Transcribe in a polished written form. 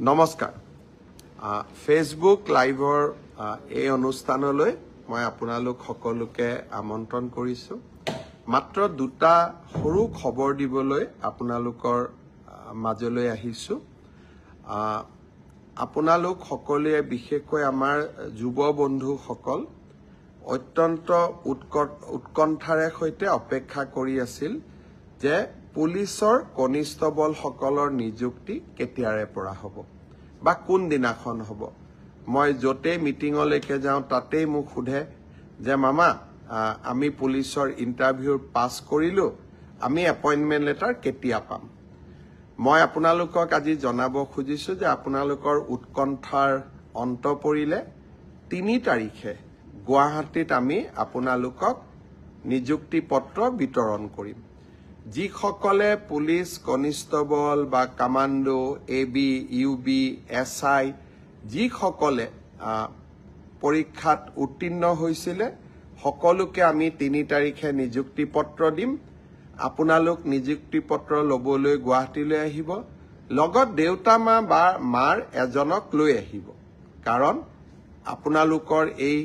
নমস্কাৰ ফেচবুক লাইভৰ এই অনুষ্ঠানলৈ মই আপোনালোক সকলোকে আমন্ত্ৰণ কৰিছো মাত্ৰ দুটা সৰু খবৰ দিবলৈ আপোনালোকৰ মাজলৈ আহিছো আপোনালোক সকলোৱে বিশেষকৈ আমাৰ যুৱ বন্ধুসকল অত্যন্ত উৎকণ্ঠাৰে সৈতে অপেক্ষা কৰি আছিল যে পুলিচৰ কনিষ্টবল সকলৰ নিযুক্তি কেতিয়াৰে পৰা হ'ব বা কোন দিনাখন হ'ব মই যতে মিটিংলৈকে যাওঁ তাতেই মোক সোধে যে মামা আমি পুলিচৰ ইন্টাৰভিউৰ পাস কৰিলো আমি এপইন্টমেন্ট লেটাৰ কেতিয়া পাম মই আপোনালোকক আজি জনাব খুজিছো যে আপোনালোকৰ উৎকণ্ঠাৰ অন্ত পৰিলে 3 তাৰিখে গুৱাহাটীত আমি আপোনালোকক নিযুক্তি পত্ৰ বিতৰণ কৰিম যিসকলে পুলিচ কনিষ্টবল বা কমান্ডো এবি ইউবি এসআই যিসকলে পৰীক্ষাত উত্তীৰ্ণ হৈছিল সকলোকে আমি 3 তাৰিখে নিযুক্তি পত্ৰ দিম আপোনালোক নিযুক্তি পত্ৰ লবলৈ গুৱাহাটীলৈ আহিব লগত দেউতা মা বা মাৰ এজনক লৈ আহিব কাৰণ আপোনালোকৰ এই